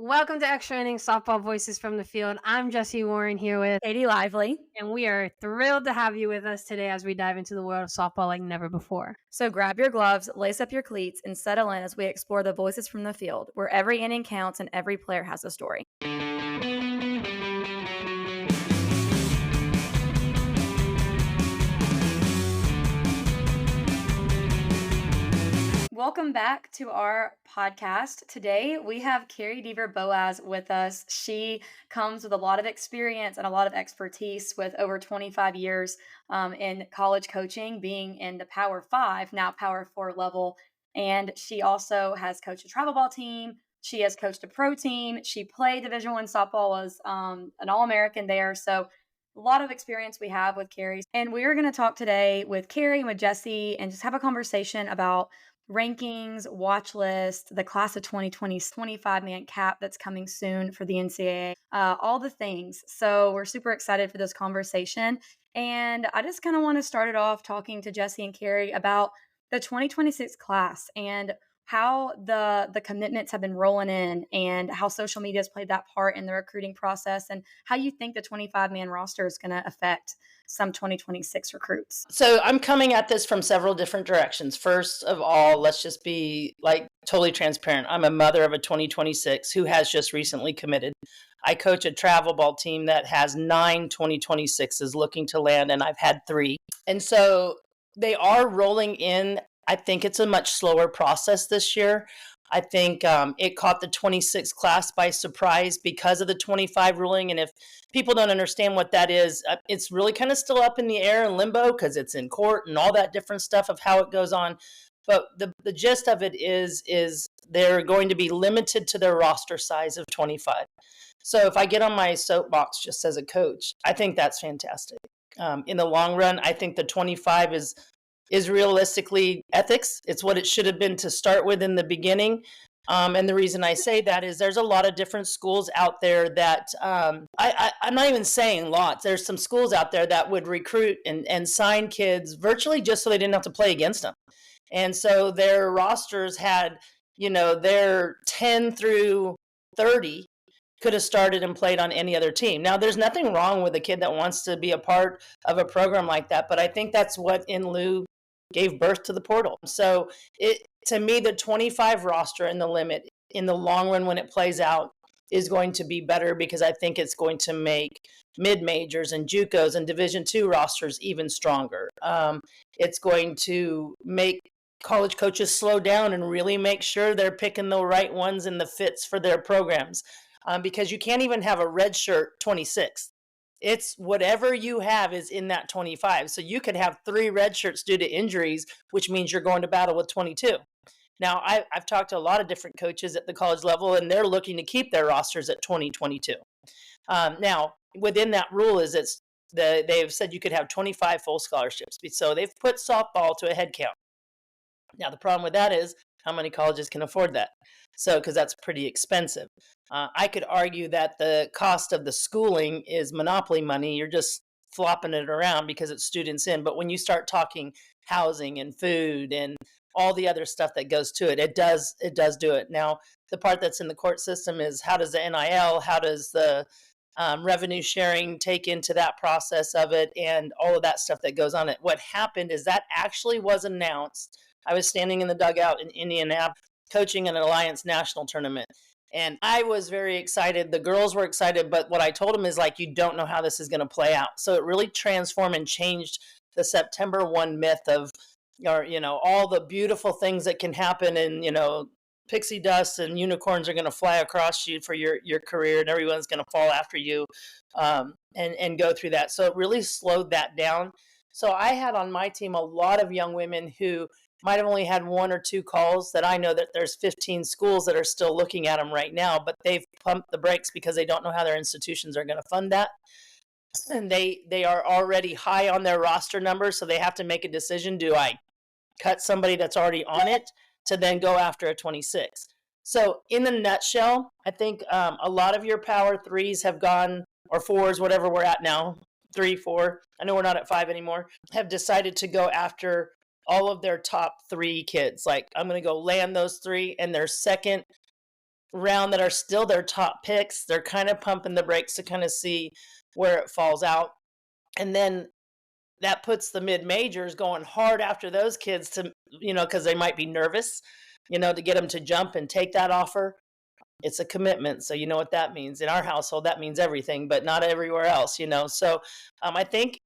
Welcome to Extra Innings Softball Voices from the Field. I'm Jessie Warren here with Katie Lively. and we are thrilled to have you with us today as we dive into the world of softball like never before. So grab your gloves, lace up your cleats, and settle in as we explore the voices from the field, where every inning counts and every player has a story. Welcome back to our podcast. Today we have Carie Dever-Boaz with us. She comes with a lot of experience and a lot of expertise with over 25 years in college coaching, being in the Power 5, now Power 4 level. And she also has coached a travel ball team. She has coached a pro team. She played Division I softball, was an All-American there. So a lot of experience we have with Carie. And we are going to talk today with Carie and with Jessie and just have a conversation about rankings, watch list, the class of 2020's 25-man cap that's coming soon for the NCAA, all the things. So we're super excited for this conversation. And I just kind of want to start it off talking to Jessie and Carie about the 2026 class and how the commitments have been rolling in and how social media has played that part in the recruiting process and how you think the 25-man roster is going to affect some 2026 recruits. So I'm coming at this from several different directions. First of all, let's just be totally transparent. I'm a mother of a 2026 who has just recently committed. I coach a travel ball team that has 9 2026s looking to land, and I've had 3. And so they are rolling in. I think it's a much slower process this year. I think it caught the 26 class by surprise because of the 25 ruling. And if people don't understand what that is, it's really kind of still up in the air and limbo because it's in court and all that different stuff of how it goes on. But the gist of it is they're going to be limited to their roster size of 25. So if I get on my soapbox just as a coach, I think that's fantastic. In the long run, I think the 25 is realistically ethics. It's what it should have been to start with in the beginning. And the reason I say that is there's a lot of different schools out there that I'm not even saying lots. There's some schools out there that would recruit and sign kids virtually just so they didn't have to play against them. And so their rosters had, their 10 through 30 could have started and played on any other team. Now, there's nothing wrong with a kid that wants to be a part of a program like that, but I think that's what in lieu gave birth to the portal. So to me, the 25 roster and the limit in the long run when it plays out is going to be better because I think it's going to make mid-majors and JUCOs and Division II rosters even stronger. It's going to make college coaches slow down and really make sure they're picking the right ones and the fits for their programs because you can't even have a red shirt 26. It's whatever you have is in that 25. So you could have 3 red shirts due to injuries, which means you're going to battle with 22. Now, I've talked to a lot of different coaches at the college level, and they're looking to keep their rosters at 2022. Now, within that rule is they've said you could have 25 full scholarships. So they've put softball to a head count. Now, the problem with that is how many colleges can afford that? So, because that's pretty expensive. I could argue that the cost of the schooling is monopoly money. You're just flopping it around because it's students in. But when you start talking housing and food and all the other stuff that goes to it, it does do it. Now, the part that's in the court system is how does the NIL, how does the revenue sharing take into that process of it and all of that stuff that goes on it. What happened is that actually was announced. I was standing in the dugout in Indianapolis coaching an Alliance National tournament. And I was very excited. The girls were excited. But what I told them is you don't know how this is going to play out. So it really transformed and changed the September 1 myth of, all the beautiful things that can happen and, pixie dust and unicorns are going to fly across you for your career and everyone's going to fall after you and go through that. So it really slowed that down. So I had on my team a lot of young women who might have only had 1 or 2 calls that I know that there's 15 schools that are still looking at them right now, but they've pumped the brakes because they don't know how their institutions are going to fund that. And they are already high on their roster numbers, so they have to make a decision. Do I cut somebody that's already on it to then go after a 26? So in the nutshell, I think a lot of your power 3s have gone, or 4s, whatever we're at now, 3, 4, I know we're not at 5 anymore, have decided to go after all of their top 3 kids. I'm going to go land those 3, and their second round that are still their top picks. They're kind of pumping the brakes to kind of see where it falls out. And then that puts the mid majors going hard after those kids to, because they might be nervous, to get them to jump and take that offer. It's a commitment. So you know what that means. In our household, that means everything, but not everywhere else, So I think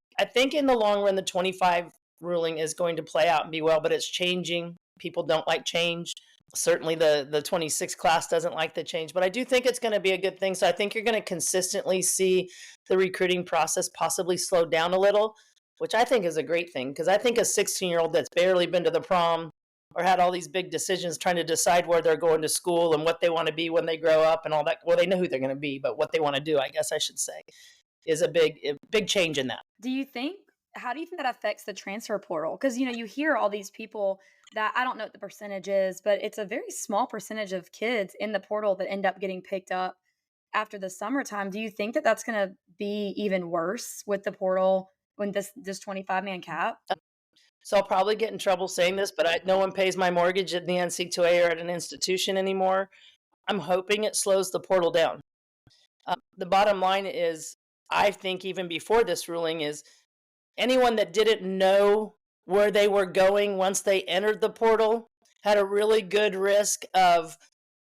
in the long run, the 25 ruling is going to play out and be well, but it's changing. People don't like change. Certainly the 26 class doesn't like the change, but I do think it's going to be a good thing. So I think you're going to consistently see the recruiting process possibly slow down a little, which I think is a great thing, because I think a 16-year-old that's barely been to the prom or had all these big decisions trying to decide where they're going to school and what they want to be when they grow up and all that. Well, they know who they're going to be, but what they want to do, I guess I should say, is a big change in that. How do you think that affects the transfer portal? Because, you hear all these people that I don't know what the percentage is, but it's a very small percentage of kids in the portal that end up getting picked up after the summertime. Do you think that that's going to be even worse with the portal when this 25-man cap? So I'll probably get in trouble saying this, but no one pays my mortgage at the NC2A or at an institution anymore. I'm hoping it slows the portal down. The bottom line is, I think even before this ruling, is anyone that didn't know where they were going once they entered the portal had a really good risk of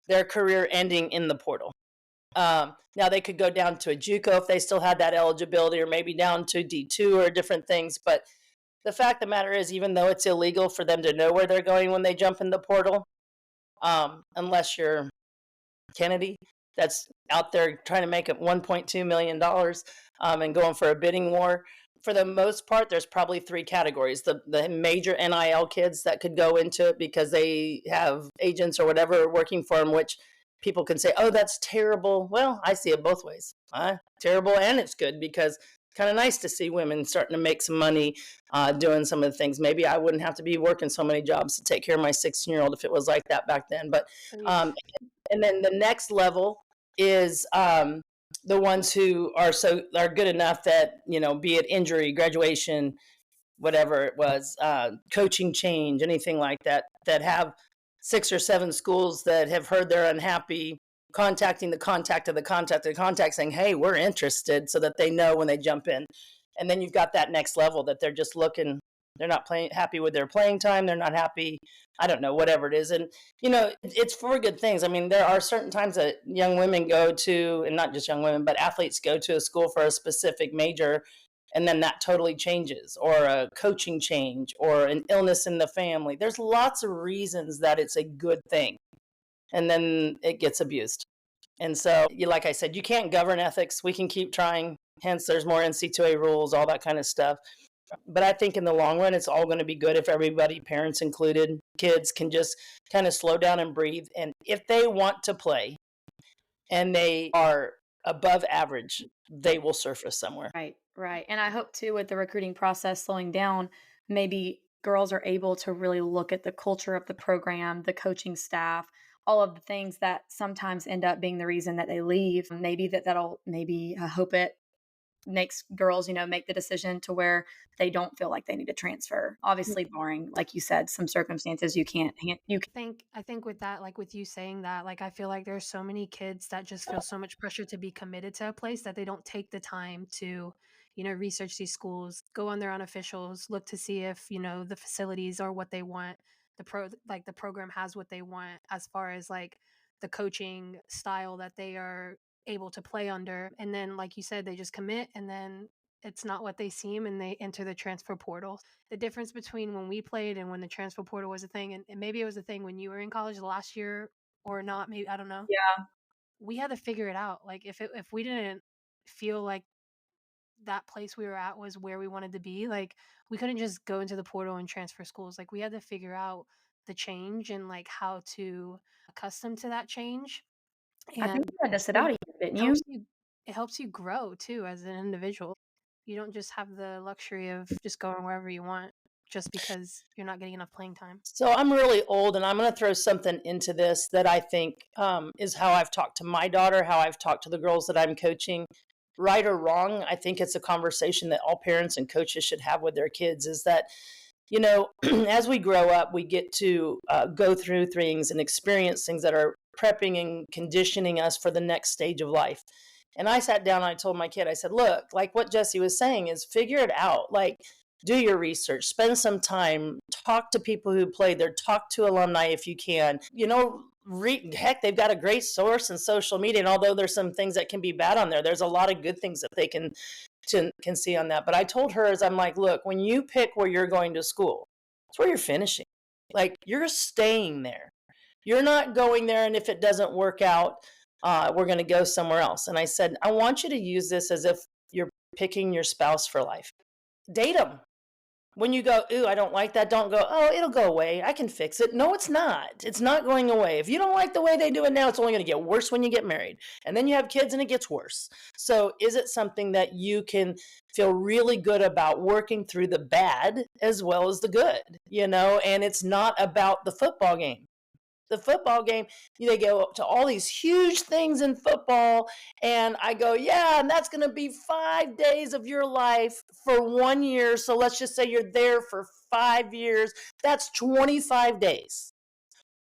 their career ending in the portal. Now they could go down to a JUCO if they still had that eligibility, or maybe down to D2 or different things. But the fact of the matter is, even though it's illegal for them to know where they're going when they jump in the portal, unless you're Kennedy, that's out there trying to make it $1.2 million and going for a bidding war. For the most part, there's probably three categories. The major NIL kids that could go into it because they have agents or whatever working for them, which people can say, oh, that's terrible. Well, I see it both ways. Terrible, and it's good, because it's kind of nice to see women starting to make some money doing some of the things. Maybe I wouldn't have to be working so many jobs to take care of my 16-year-old if it was like that back then. But and then the next level is the ones who are good enough that, be it injury, graduation, whatever it was, coaching change, anything like that, that have 6 or 7 schools that have heard they're unhappy, contacting the contact of the contact of the contact saying, hey, we're interested, so that they know when they jump in. And then you've got that next level that they're just looking, they're not happy with their playing time, they're not happy, I don't know, whatever it is. And, it's for good things. I mean, there are certain times that young women go to, and not just young women, but athletes go to a school for a specific major, and then that totally changes, or a coaching change, or an illness in the family. There's lots of reasons that it's a good thing, and then it gets abused. And so, like I said, you can't govern ethics. We can keep trying. Hence, there's more NC2A rules, all that kind of stuff. But I think in the long run, it's all going to be good if everybody, parents included, kids, can just kind of slow down and breathe. And if they want to play and they are above average, they will surface somewhere. Right. And I hope too, with the recruiting process slowing down, maybe girls are able to really look at the culture of the program, the coaching staff, all of the things that sometimes end up being the reason that they leave. Maybe I hope it makes girls, make the decision to where they don't feel like they need to transfer. Obviously, barring, like you said, some circumstances I think with that, like with you saying that, like I feel like there's so many kids that just feel so much pressure to be committed to a place that they don't take the time to, research these schools, go on their unofficials, look to see if, the facilities are what they want, the program has what they want as far as like the coaching style that they are able to play under. And then, like you said, they just commit, and then it's not what they seem, and they enter the transfer portal. The difference between when we played and when the transfer portal was a thing, and maybe it was a thing when you were in college last year or not, maybe, I don't know. Yeah. We had to figure it out. Like if we didn't feel like that place we were at was where we wanted to be, like we couldn't just go into the portal and transfer schools. Like we had to figure out the change and like how to accustom to that change. I think And you had to sit out a year, didn't you? it helps you grow too as an individual. You don't just have the luxury of just going wherever you want just because you're not getting enough playing time. So I'm really old, and I'm going to throw something into this that I think is how I've talked to my daughter, how I've talked to the girls that I'm coaching. Right or wrong, I think it's a conversation that all parents and coaches should have with their kids, is that, as we grow up, we get to go through things and experience things that are prepping and conditioning us for the next stage of life. And I sat down and I told my kid, I said, look, like what Jessie was saying is figure it out. Like, do your research, spend some time, talk to people who played there, talk to alumni if you can. Heck, they've got a great source in social media. And although there's some things that can be bad on there, there's a lot of good things that they can see on that. But I told her, I'm like, look, when you pick where you're going to school, it's where you're finishing. Like, you're staying there. You're not going there, and if it doesn't work out, we're going to go somewhere else. And I said, I want you to use this as if you're picking your spouse for life. Date them. When you go, ooh, I don't like that, don't go, oh, it'll go away, I can fix it. No, it's not. It's not going away. If you don't like the way they do it now, it's only going to get worse when you get married. And then you have kids and it gets worse. So is it something that you can feel really good about working through the bad as well as the good, And it's not about the football game. The football game, they go up to all these huge things in football. And I go, yeah, and that's going to be 5 days of your life for 1 year. So let's just say you're there for 5 years. That's 25 days.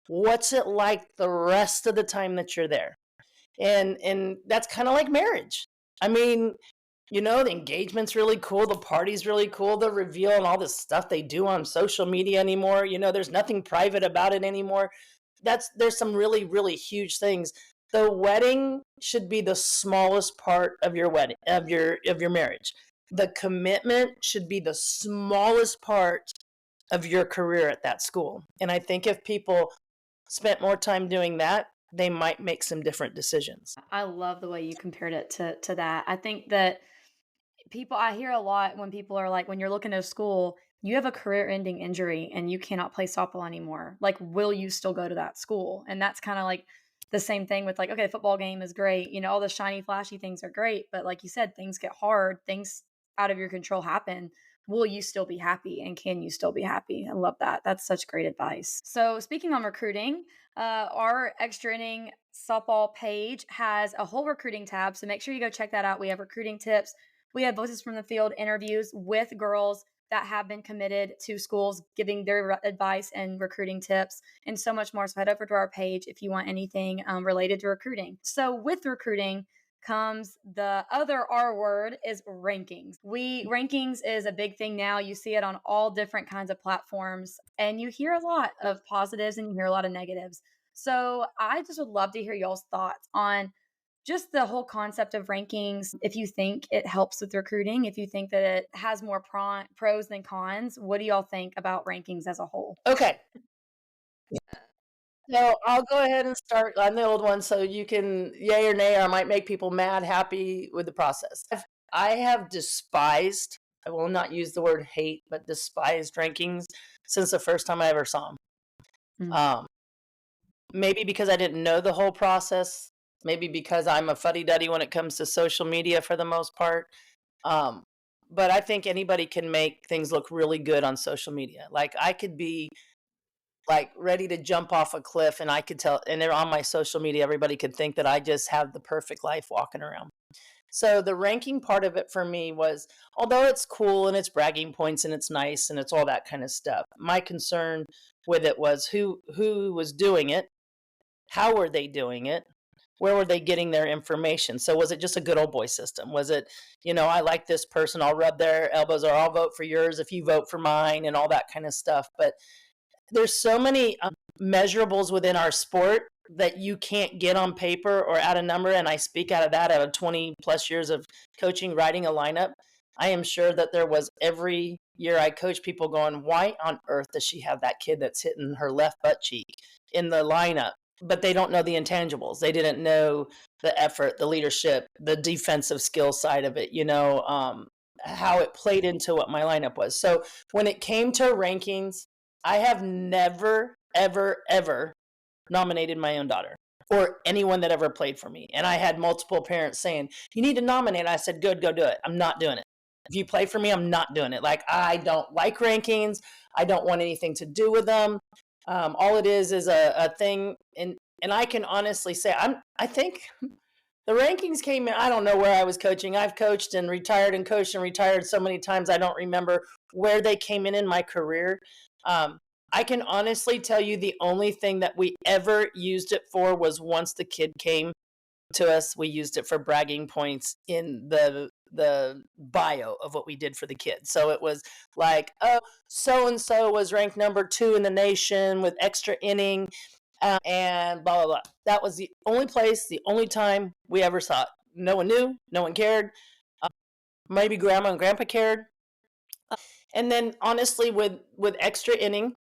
What's it like the rest of the time that you're there? And that's kind of like marriage. I mean, the engagement's really cool. The party's really cool. The reveal and all this stuff they do on social media anymore. There's nothing private about it anymore. There's some really, really huge things. The wedding should be the smallest part of your wedding, of your marriage. The commitment should be the smallest part of your career at that school. And I think if people spent more time doing that, they might make some different decisions. I love the way you compared it to that. I think that I hear a lot when people are like, when you're looking at a school, you have a career-ending injury and you cannot play softball anymore. Like, will you still go to that school? And that's kind of like the same thing with like, okay, the football game is great. All the shiny, flashy things are great. But like you said, things get hard. Things out of your control happen. Will you still be happy? And can you still be happy? I love that. That's such great advice. So speaking on recruiting, our Extra Inning softball page has a whole recruiting tab. So make sure you go check that out. We have recruiting tips. We have Voices from the Field interviews with girls that have been committed to schools, giving their advice and recruiting tips, and so much more. So head over to our page if you want anything related to recruiting. So with recruiting comes the other R word, is rankings. Rankings is a big thing now. You see it on all different kinds of platforms, and you hear a lot of positives and you hear a lot of negatives. So I just would love to hear y'all's thoughts on just the whole concept of rankings. If you think it helps with recruiting, if you think that it has more pros than cons, what do y'all think about rankings as a whole? Okay. So I'll go ahead and start. I'm the old one, so you can yay or nay, or I might make people mad, happy with the process. I have despised, I will not use the word hate, but despised rankings since the first time I ever saw them. Maybe because I didn't know the whole process. Maybe because I'm a fuddy-duddy when it comes to social media for the most part. But I think anybody can make things look really good on social media. Like, I could be like ready to jump off a cliff and I could tell, and they're on my social media, everybody could think that I just have the perfect life walking around. So the ranking part of it for me was, although it's cool and it's bragging points and it's nice and it's all that kind of stuff, my concern with it was who was doing it, how were they doing it, where were they getting their information? So was it just a good old boy system? Was it, I like this person, I'll rub their elbows, or I'll vote for yours if you vote for mine, and all that kind of stuff. But there's so many measurables within our sport that you can't get on paper or at a number. And I speak out of that, out of 20 plus years of coaching, writing a lineup. I am sure that there was every year I coach people going, why on earth does she have that kid that's hitting her left butt cheek in the lineup? But they don't know the intangibles. They didn't know the effort, the leadership, the defensive skill side of it, how it played into what my lineup was. So when it came to rankings, I have never, ever, ever nominated my own daughter or anyone that ever played for me. And I had multiple parents saying, you need to nominate. I said, good, go do it. I'm not doing it. If you play for me, I'm not doing it. Like, I don't like rankings. I don't want anything to do with them. All it is a thing, and I can honestly say I think the rankings came in. I don't know where I was coaching. I've coached and retired and coached and retired so many times I don't remember where they came in my career. I can honestly tell you the only thing that we ever used it for was once the kid came to us, we used it for bragging points in the bio of what we did for the kids. So it was like, oh, so and so was ranked number 2 in the nation with extra inning, and blah blah blah. That was the only place, the only time we ever saw it. No one knew, no one cared. Maybe grandma and grandpa cared. And then honestly, with extra inning,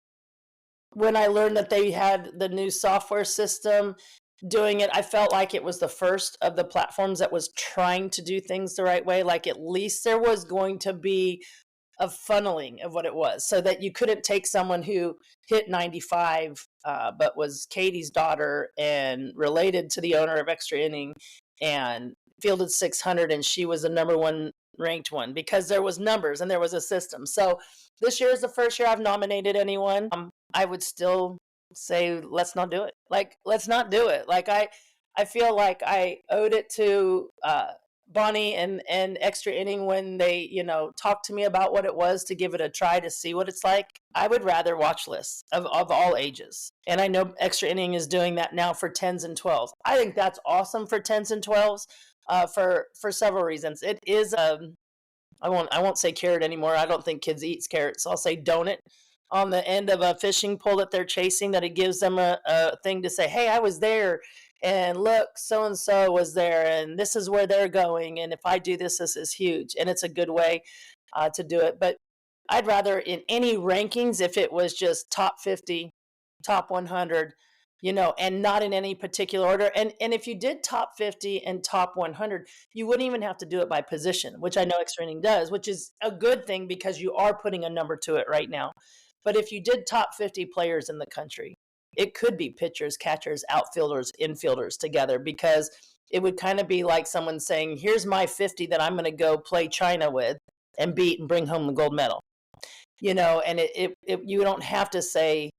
when I learned that they had the new software system doing it, I felt like it was the first of the platforms that was trying to do things the right way. Like at least there was going to be a funneling of what it was, so that you couldn't take someone who hit 95 but was Katie's daughter and related to the owner of extra inning and fielded 600 and she was the number 1 ranked one, because there was numbers and there was a system. So this year is the first year I've nominated anyone. I would still say let's not do it. Like, let's not do it. Like, I feel like I owed it to Bonnie and extra inning when they, talked to me about what it was, to give it a try to see what it's like. I would rather watch lists of all ages. And I know extra inning is doing that now for 10s and 12s. I think that's awesome for 10s and 12s for several reasons. It is I won't say carrot anymore. I don't think kids eat carrots. So I'll say donut on the end of a fishing pole that they're chasing, that it gives them a thing to say, hey, I was there, and look, so-and-so was there, and this is where they're going, and if I do this, this is huge. And it's a good way to do it. But I'd rather in any rankings, if it was just top 50, top 100, and not in any particular order. And if you did top 50 and top 100, you wouldn't even have to do it by position, which I know extra inning does, which is a good thing because you are putting a number to it right now. But if you did top 50 players in the country, it could be pitchers, catchers, outfielders, infielders together, because it would kind of be like someone saying, here's my 50 that I'm going to go play China with and beat and bring home the gold medal. And you don't have to say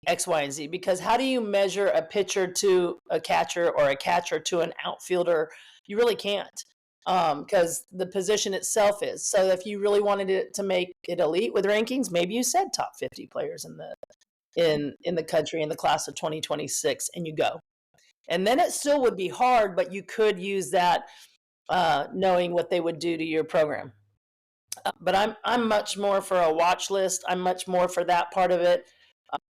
X, Y, and Z, because how do you measure a pitcher to a catcher or a catcher to an outfielder? You really can't, because the position itself is. So if you really wanted it to make it elite with rankings, maybe you said top 50 players in the country in the class of 2026, and you go. And then it still would be hard, but you could use that knowing what they would do to your program. But I'm much more for a watch list. I'm much more for that part of it.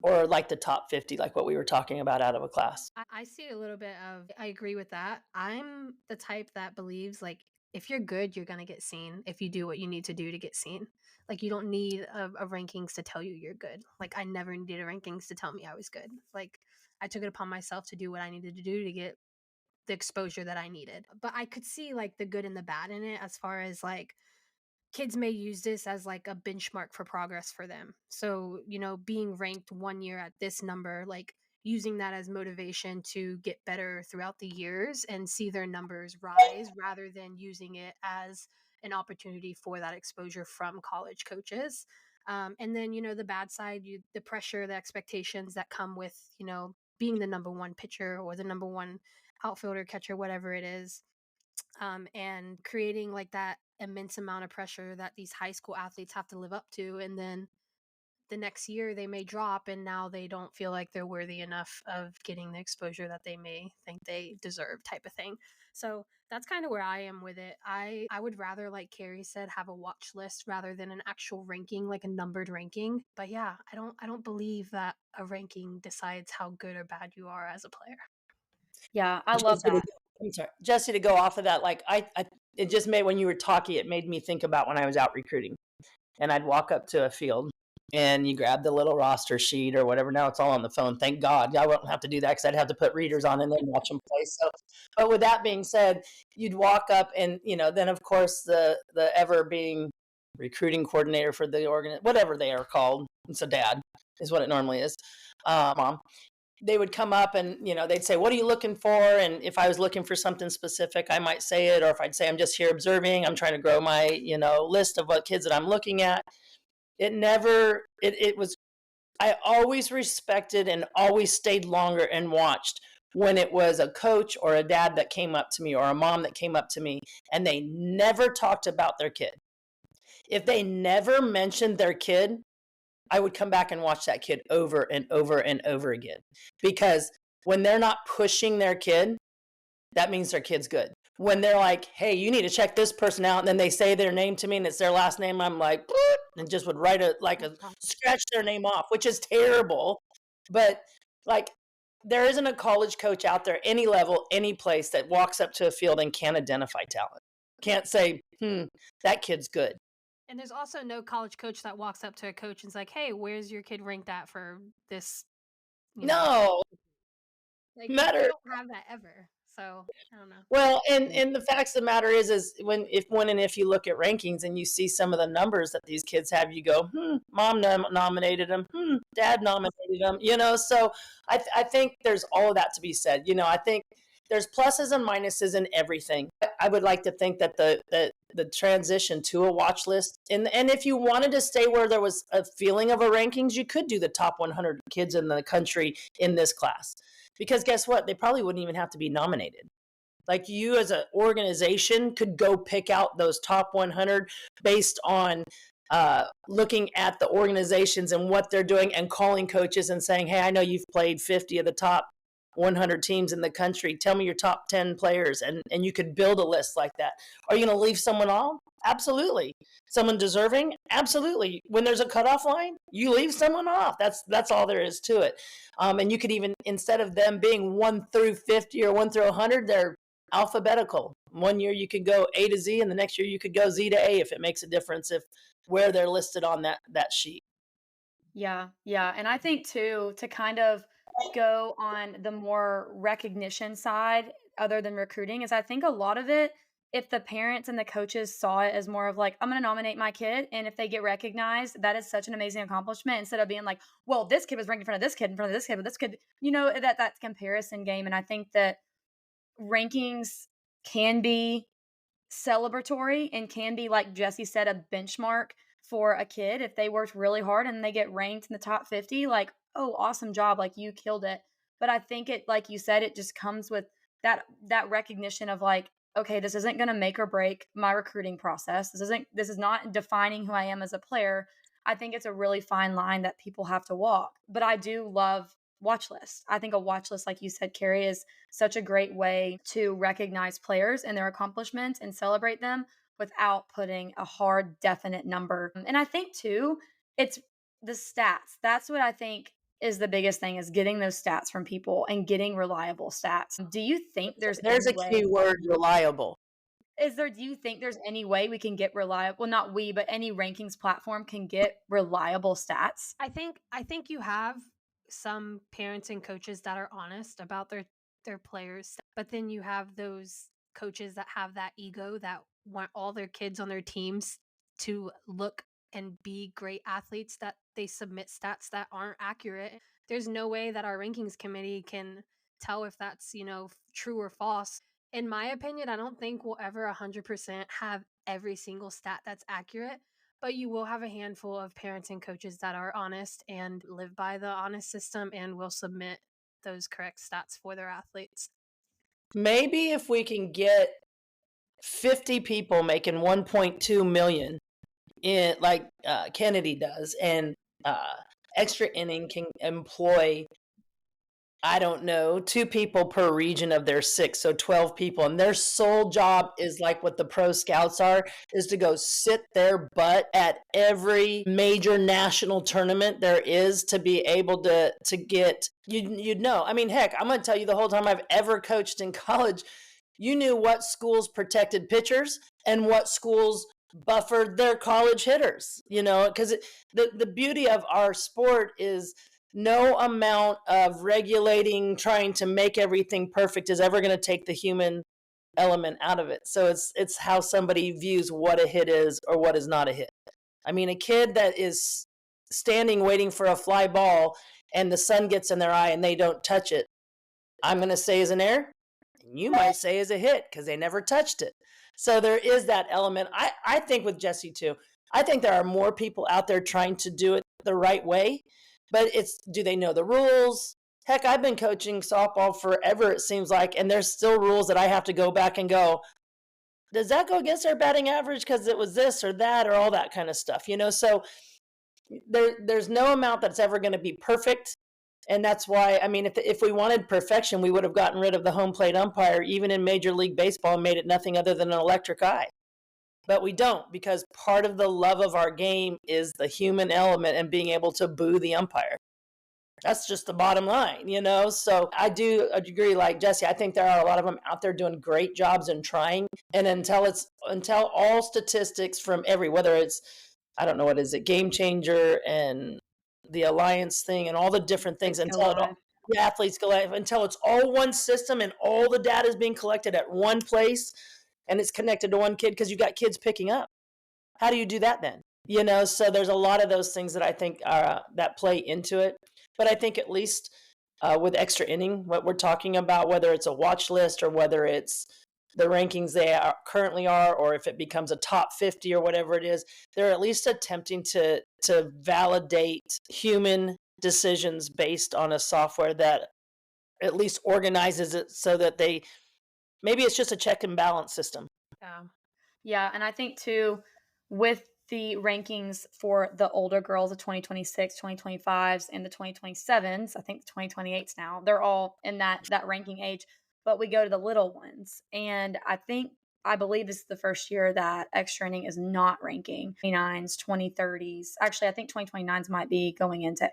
Or like the top 50, like what we were talking about out of a class. I see a little bit of, I agree with that. I'm the type that believes, like, if you're good, you're going to get seen if you do what you need to do to get seen. Like, you don't need a rankings to tell you you're good. Like, I never needed a rankings to tell me I was good. Like, I took it upon myself to do what I needed to do to get the exposure that I needed. But I could see, like, the good and the bad in it, as far as, like, kids may use this as like a benchmark for progress for them. So, being ranked 1 year at this number, like using that as motivation to get better throughout the years and see their numbers rise, rather than using it as an opportunity for that exposure from college coaches. And then, the bad side, the pressure, the expectations that come with, being the number 1 pitcher or the number 1 outfielder, catcher, whatever it is. And creating like that immense amount of pressure that these high school athletes have to live up to. And then the next year they may drop, and now they don't feel like they're worthy enough of getting the exposure that they may think they deserve, type of thing. So that's kind of where I am with it. I would rather, like Carie said, have a watch list rather than an actual ranking, like a numbered ranking. But yeah, I don't believe that a ranking decides how good or bad you are as a player. Yeah, I love that. I'm sorry, Jessie, to go off of that, like it just made, when you were talking, it made me think about when I was out recruiting, and I'd walk up to a field and you grab the little roster sheet or whatever. Now it's all on the phone. Thank God. I won't have to do that, because I'd have to put readers on and then watch them play. So, but with that being said, you'd walk up and, then of course the ever being recruiting coordinator for the whatever they are called. It's a dad is what it normally is. Mom. They would come up and, they'd say, what are you looking for? And if I was looking for something specific, I might say it. Or if I'd say, I'm just here observing, I'm trying to grow my, list of what kids that I'm looking at. It was, I always respected and always stayed longer and watched when it was a coach or a dad that came up to me, or a mom that came up to me, and they never talked about their kid. If they never mentioned their kid, I would come back and watch that kid over and over and over again. Because when they're not pushing their kid, that means their kid's good. When they're like, hey, you need to check this person out, and then they say their name to me and it's their last name, I'm like, boop, and just would write scratch their name off, which is terrible. But like, there isn't a college coach out there, any level, any place, that walks up to a field and can't identify talent. Can't say, that kid's good. And there's also no college coach that walks up to a coach and is like, hey, where's your kid ranked at for this? No. Like, Matter. they don't have that ever. So I don't know. Well, and the facts of the matter is if you look at rankings and you see some of the numbers that these kids have, you go, mom nominated them, dad nominated them, So I think there's all of that to be said. I think there's pluses and minuses in everything. I would like to think that the transition to a watch list, and if you wanted to stay where there was a feeling of a rankings, you could do the top 100 kids in the country in this class. Because guess what? They probably wouldn't even have to be nominated. Like, you as an organization could go pick out those top 100 based on looking at the organizations and what they're doing, and calling coaches and saying, hey, I know you've played 50 of the top 100 teams in the country. Tell me your top 10 players. And you could build a list like that. Are you going to leave someone off? Absolutely. Someone deserving? Absolutely. When there's a cutoff line, you leave someone off. That's all there is to it. And you could even, instead of them being 1 through 50 or 1 through 100, they're alphabetical. One year you could go A to Z, and the next year you could go Z to A, if it makes a difference, if where they're listed on that sheet. Yeah. And I think too, to kind of go on the more recognition side other than recruiting, is I think a lot of it, if the parents and the coaches saw it as more of like, I'm going to nominate my kid, and if they get recognized, that is such an amazing accomplishment, instead of being like, well, this kid was ranked in front of this kid, in front of this kid, but this kid, that comparison game. And I think that rankings can be celebratory and can be, like Jessie said, a benchmark for a kid. If they worked really hard and they get ranked in the top 50, like, oh, awesome job, like, you killed it. But I think it, like you said, it just comes with that recognition of like, okay, this isn't going to make or break my recruiting process. This is not defining who I am as a player. I think it's a really fine line that people have to walk. But I do love watch lists. I think a watch list, like you said, Carie, is such a great way to recognize players and their accomplishments and celebrate them without putting a hard, definite number. And I think too, it's the stats. That's what I think is the biggest thing, is getting those stats from people and getting reliable stats. Do you think there's a key word, reliable? Do you think there's any way we can get reliable, well, not we, but any rankings platform can get reliable stats? I think you have some parents and coaches that are honest about their players, but then you have those coaches that have that ego, that want all their kids on their teams to look and be great athletes, that they submit stats that aren't accurate. There's no way that our rankings committee can tell if that's, true or false. In my opinion, I don't think we'll ever 100% have every single stat that's accurate, but you will have a handful of parents and coaches that are honest and live by the honest system and will submit those correct stats for their athletes. Maybe if we can get 50 people making 1.2 million in, like Kennedy does, and Extra Inning can employ, I don't know, 2 people per region of their 6, so 12 people, and their sole job is like what the pro scouts are, is to go sit their butt at every major national tournament there is, to be able to get, you'd know. I mean, heck, I'm going to tell you, the whole time I've ever coached in college, you knew what schools protected pitchers and what schools buffered their college hitters, because the beauty of our sport is no amount of regulating, trying to make everything perfect, is ever going to take the human element out of it. So it's how somebody views what a hit is or what is not a hit. I mean, a kid that is standing waiting for a fly ball and the sun gets in their eye and they don't touch it, I'm going to say is an error. You might say is a hit because they never touched it. So there is that element. I think with Jessie too, I think there are more people out there trying to do it the right way, but it's, do they know the rules? Heck, I've been coaching softball forever, it seems like, and there's still rules that I have to go back and go, does that go against our batting average because it was this or that or all that kind of stuff, So there's no amount that's ever going to be perfect. And that's why, I mean, if we wanted perfection, we would have gotten rid of the home plate umpire, even in Major League Baseball, and made it nothing other than an electric eye. But we don't, because part of the love of our game is the human element and being able to boo the umpire. That's just the bottom line, you know? So I do agree, like Jessie, I think there are a lot of them out there doing great jobs and trying. And until all statistics from whether it's, I don't know, what is it, Game Changer and the Alliance thing and all the different things, the athletes go live, until it's all one system and all the data is being collected at one place and it's connected to one kid, because you got kids picking up. How do you do that then? You know, so there's a lot of those things that I think that play into it. But I think at least with extra inning, what we're talking about, whether it's a watch list or whether it's the rankings currently are, or if it becomes a top 50 or whatever it is, they're at least attempting to validate human decisions based on a software that at least organizes it so that maybe it's just a check and balance system. Yeah. And I think too, with the rankings for the older girls, the 2026, 2025s, and the 2027s, I think the 2028s now, they're all in that ranking age. But we go to the little ones. And I believe this is the first year that extra inning is not ranking 29s, 2030s. Actually, I think 2029s might be going into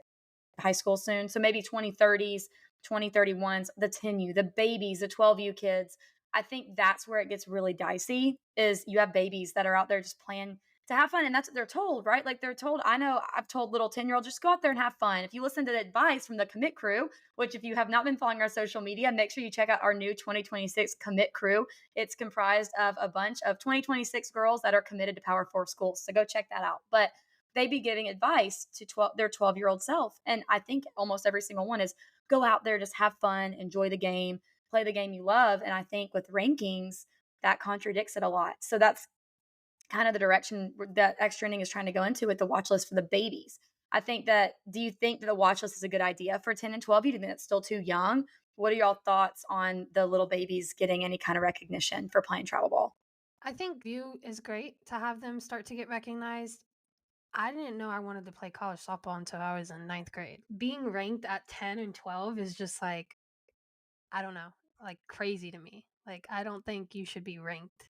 high school soon. So maybe 2030s, 2031s, the 10U, the babies, the 12U kids. I think that's where it gets really dicey, is you have babies that are out there just playing to have fun. And that's what they're told, right? Like they're told, I know I've told little 10-year-olds, just go out there and have fun. If you listen to the advice from the commit crew, which if you have not been following our social media, make sure you check out our new 2026 commit crew. It's comprised of a bunch of 2026 girls that are committed to Power 4 schools. So go check that out. But they be giving advice to their 12-year-old self. And I think almost every single one is go out there, just have fun, enjoy the game, play the game you love. And I think with rankings, that contradicts it a lot. So that's kind of the direction that extra inning is trying to go into with the watch list for the babies. Do you think that the watch list is a good idea for 10 and 12? Do you think it's still too young? What are y'all thoughts on the little babies getting any kind of recognition for playing travel ball? I think View is great to have them start to get recognized. I didn't know I wanted to play college softball until I was in 9th grade. Being ranked at 10 and 12 is just like, I don't know, like crazy to me. Like, I don't think you should be ranked,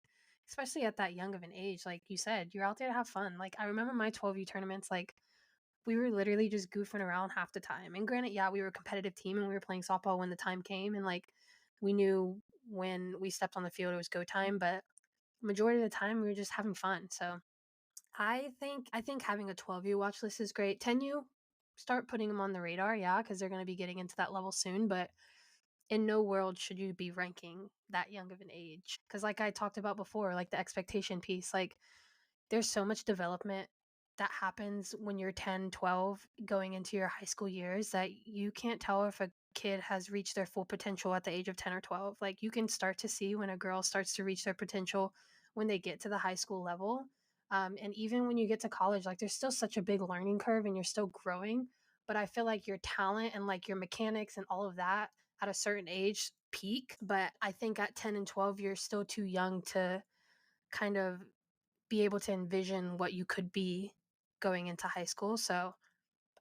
especially at that young of an age. Like you said, you're out there to have fun. Like, I remember my 12U tournaments, like, we were literally just goofing around half the time. And granted, yeah, we were a competitive team and we were playing softball when the time came. And, like, we knew when we stepped on the field, it was go time. But majority of the time, we were just having fun. So I think having a 12U watch list is great. 10U, start putting them on the radar, yeah, because they're going to be getting into that level soon. But in no world should you be ranking that young of an age, because like I talked about before, like the expectation piece, like there's so much development that happens when you're 10, 12, going into your high school years, that you can't tell if a kid has reached their full potential at the age of 10 or 12. Like you can start to see when a girl starts to reach their potential when they get to the high school level. And even when you get to college, like there's still such a big learning curve and you're still growing. But I feel like your talent and like your mechanics and all of that at a certain age peak. But I think at 10 and 12, you're still too young to kind of be able to envision what you could be going into high school. So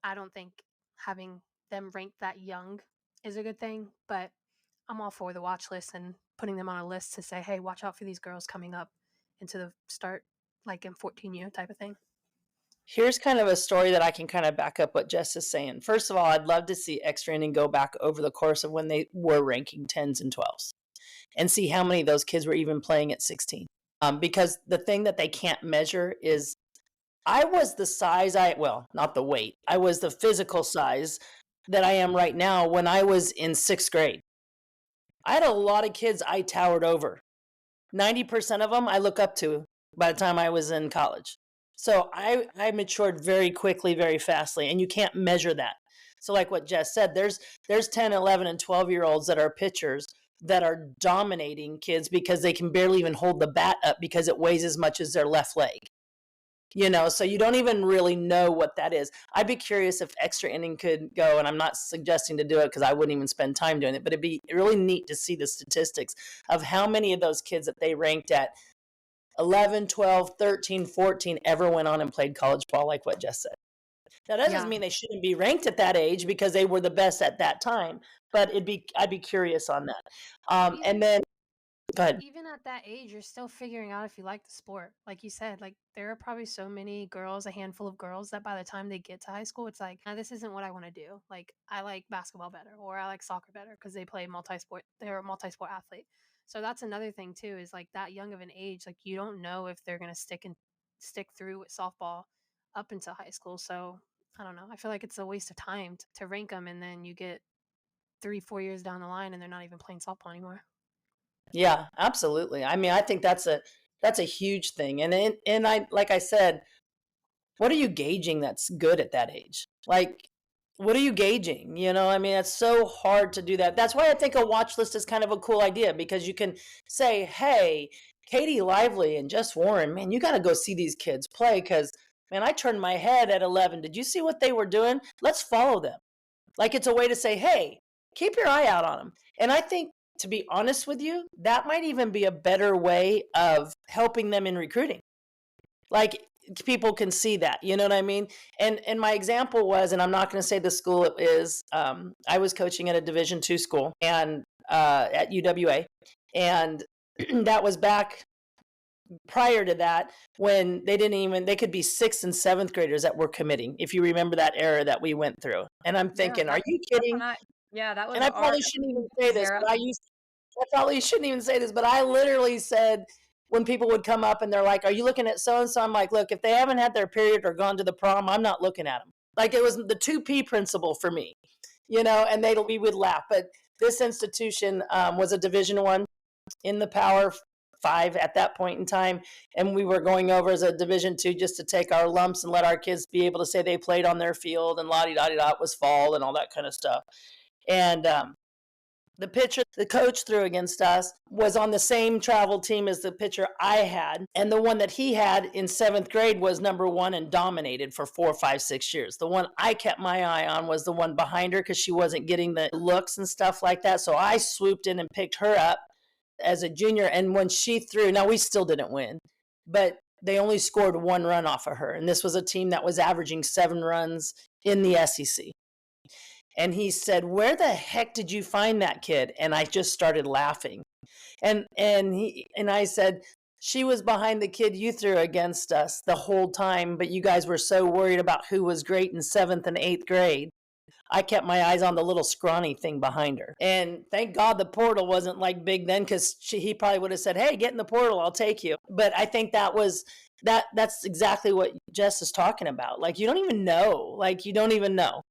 I don't think having them ranked that young is a good thing. But I'm all for the watch list and putting them on a list to say, hey, watch out for these girls coming up into the start, like in 14U type of thing. Here's kind of a story that I can kind of back up what Jess is saying. First of all, I'd love to see extra inning go back over the course of when they were ranking 10s and 12s and see how many of those kids were even playing at 16. Because the thing that they can't measure is I was the size not the weight. I was the physical size that I am right now when I was in 6th grade. I had a lot of kids I towered over. 90% of them I look up to by the time I was in college. So I matured very quickly, very fastly, and you can't measure that. So like what Jess said, there's 10, 11, and 12-year-olds that are pitchers that are dominating kids because they can barely even hold the bat up because it weighs as much as their left leg. You know, so you don't even really know what that is. I'd be curious if extra inning could go, and I'm not suggesting to do it because I wouldn't even spend time doing it, but it'd be really neat to see the statistics of how many of those kids that they ranked at 11, 12, 13, 14 ever went on and played college ball, like what Jess said. That doesn't Yeah. mean they shouldn't be ranked at that age because they were the best at that time, but I'd be curious on that. Well, And then go ahead. even at that age, you're still figuring out if you like the sport. Like you said, like there are probably so many girls, a handful of girls that by the time they get to high school, it's like, this isn't what I want to do. Like I like basketball better or I like soccer better because they play multi-sport. They're a multi-sport athlete. So that's another thing too, is like that young of an age, like you don't know if they're going to stick through with softball up until high school. So I don't know. I feel like it's a waste of time to rank them and then you get 3, 4 years down the line and they're not even playing softball anymore. Yeah, absolutely. I mean, I think that's a huge thing. And I like I said, what are you gauging that's good at that age? Like, what are you gauging? You know, I mean, it's so hard to do that. That's why I think a watch list is kind of a cool idea because you can say, hey, Katie Lively and Jess Warren, man, you got to go see these kids play because, man, I turned my head at 11. Did you see what they were doing? Let's follow them. Like, it's a way to say, hey, keep your eye out on them. And I think, to be honest with you, that might even be a better way of helping them in recruiting. Like, people can see that, you know what I mean? And my example was, and I'm not going to say the school it is, I was coaching at a Division II school and at UWA, and that was back prior to that when they could be 6th and 7th graders that were committing, if you remember that era that we went through. And I'm Yeah, thinking, are you kidding? that was And I our probably shouldn't even say this, era. but I probably shouldn't even say this, but I literally said, when people would come up and they're like, are you looking at so and so? I'm like, look, if they haven't had their period or gone to the prom, I'm not looking at them. Like, it was the 2P principle for me, you know, and we would laugh. But this institution was a Division I in the Power 5 at that point in time, and we were going over as a Division II just to take our lumps and let our kids be able to say they played on their field and la-di-da-di-da, it was fall and all that kind of stuff. And the pitcher the coach threw against us was on the same travel team as the pitcher I had. And the one that he had in 7th grade was #1 and dominated for 4, 5, 6 years. The one I kept my eye on was the one behind her because she wasn't getting the looks and stuff like that. So I swooped in and picked her up as a junior. And when she threw, now we still didn't win, but they only scored 1 run off of her. And this was a team that was averaging 7 runs in the SEC. And he said, where the heck did you find that kid? And I just started laughing. And I said, she was behind the kid you threw against us the whole time, but you guys were so worried about who was great in 7th and 8th grade. I kept my eyes on the little scrawny thing behind her. And thank God the portal wasn't like big then, because he probably would have said, hey, get in the portal, I'll take you. But I think that's exactly what Jess is talking about. Like, you don't even know. Like, you don't even know.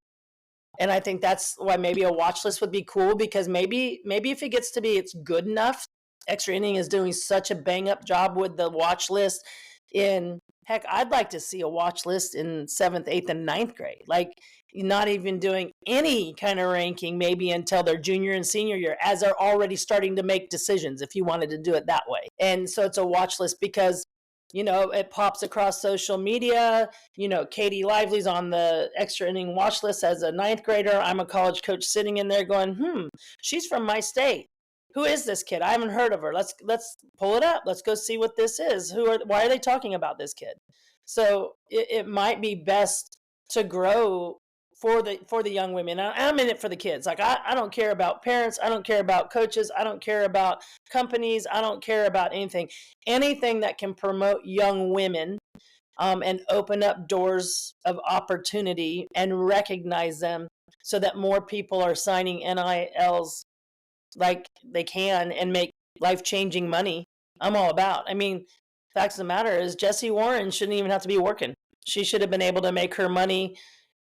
And I think that's why maybe a watch list would be cool, because maybe if it gets to be it's good enough. Extra Inning is doing such a bang up job with the watch list. Heck, I'd like to see a watch list in 7th, 8th, and 9th grade. Like, not even doing any kind of ranking maybe until their junior and senior year, as they're already starting to make decisions if you wanted to do it that way. And so it's a watch list because, you know, it pops across social media. You know, Katie Lively's on the Extra Inning watch list as a 9th grader. I'm a college coach sitting in there going, she's from my state. Who is this kid? I haven't heard of her. Let's pull it up. Let's go see what this is. Why are they talking about this kid? So it might be best to grow for the young women. I'm in it for the kids. Like, I don't care about parents. I don't care about coaches. I don't care about companies. I don't care about anything that can promote young women and open up doors of opportunity and recognize them so that more people are signing NILs like they can and make life-changing money. I'm all about. I mean, fact of the matter is, Jessie Warren shouldn't even have to be working. She should have been able to make her money,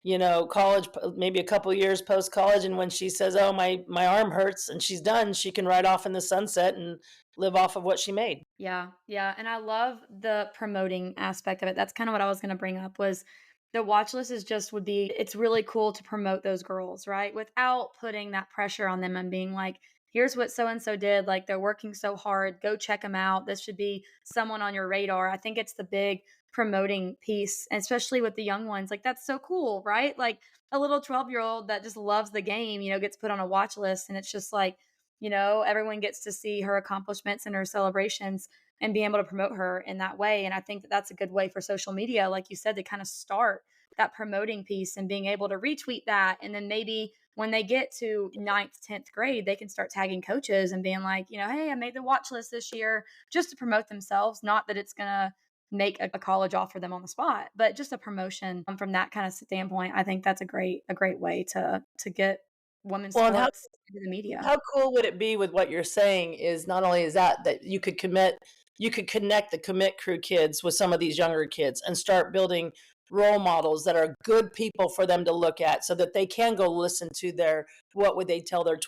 you know, college, maybe a couple of years post-college. And when she says, oh, my arm hurts, and she's done, she can ride off in the sunset and live off of what she made. Yeah, yeah. And I love the promoting aspect of it. That's kind of what I was going to bring up was the watch list it's really cool to promote those girls, right? Without putting that pressure on them and being like, here's what so-and-so did. Like, they're working so hard. Go check them out. This should be someone on your radar. I think it's the big promoting piece, especially with the young ones. Like, that's so cool, right? Like, a little 12-year-old that just loves the game, you know, gets put on a watch list, and it's just like, you know, everyone gets to see her accomplishments and her celebrations and be able to promote her in that way. And I think that that's a good way for social media, like you said, to kind of start that promoting piece and being able to retweet that. And then maybe when they get to ninth, 10th grade, they can start tagging coaches and being like, hey, I made the watch list this year, just to promote themselves. Not that it's going to make a college offer them on the spot, but just a promotion from that kind of standpoint. I think that's a great way to get women's Well, and sports into the media. how cool would it be with what you're saying is not only is that you could connect the commit crew kids with some of these younger kids and start building role models that are good people for them to look at so that they can go listen to their, what would they tell their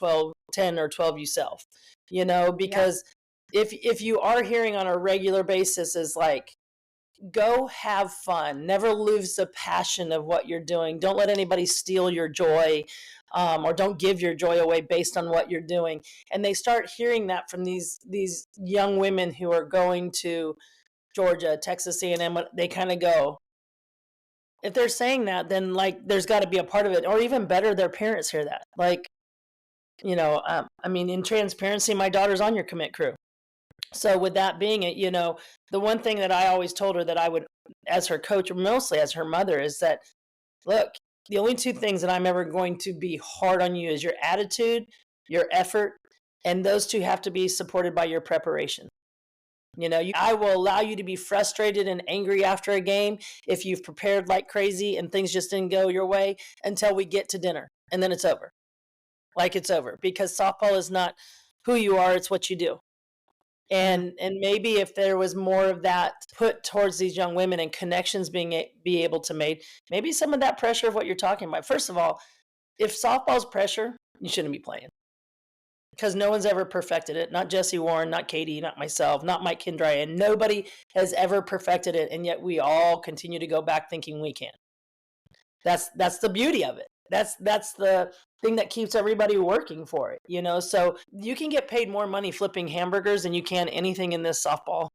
10 or 12 you self, Yeah. because if you are hearing on a regular basis is like, go have fun, never lose the passion of what you're doing, don't let anybody steal your joy, or don't give your joy away based on what you're doing. And they start hearing that from these young women who are going to Georgia, Texas A&M. They kind of go, if they're saying that, then like there's got to be a part of it, or even better, their parents hear that. Like, I mean, in transparency, my daughter's on your commit crew. So with that being it, the one thing that I always told her that I would, as her coach, or mostly as her mother, is that, look, the only two things that I'm ever going to be hard on you is your attitude, your effort, and those two have to be supported by your preparation. I will allow you to be frustrated and angry after a game if you've prepared like crazy and things just didn't go your way until we get to dinner. And then it's over. Like it's over, because softball is not who you are, it's what you do. And maybe if there was more of that put towards these young women and connections be able to make, maybe some of that pressure of what you're talking about. First of all, if softball's pressure, you shouldn't be playing, because no one's ever perfected it. Not Jessie Warren, not Katie, not myself, not Mike Kindry, and nobody has ever perfected it. And yet we all continue to go back thinking we can. That's the beauty of it. That's the thing that keeps everybody working for it, so you can get paid more money flipping hamburgers than you can anything in this softball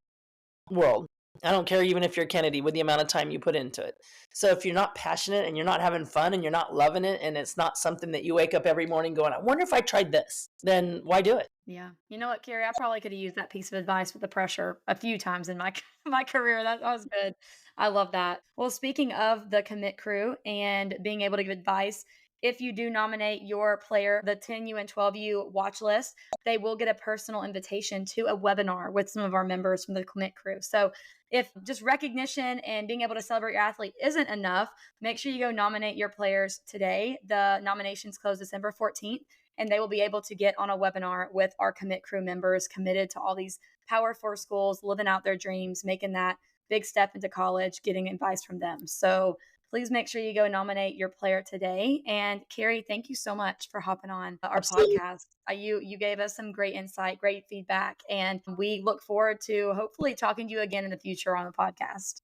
world. I don't care even if you're Kennedy with the amount of time you put into it. So if you're not passionate and you're not having fun and you're not loving it, and it's not something that you wake up every morning going, I wonder if I tried this, then why do it? Yeah. You know what, Carie? I probably could have used that piece of advice with the pressure a few times in my my career. That was good. I love that. Well, speaking of the commit crew and being able to give advice, if you do nominate your player, the 10U and 12U watch list, they will get a personal invitation to a webinar with some of our members from the commit crew. So if just recognition and being able to celebrate your athlete isn't enough, make sure you go nominate your players today. The nominations close December 14th. And they will be able to get on a webinar with our commit crew members committed to all these Power 4 schools, living out their dreams, making that big step into college, getting advice from them. So please make sure you go nominate your player today. And Carie, thank you so much for hopping on our Absolutely. podcast. You gave us some great insight, great feedback, and we look forward to hopefully talking to you again in the future on the podcast.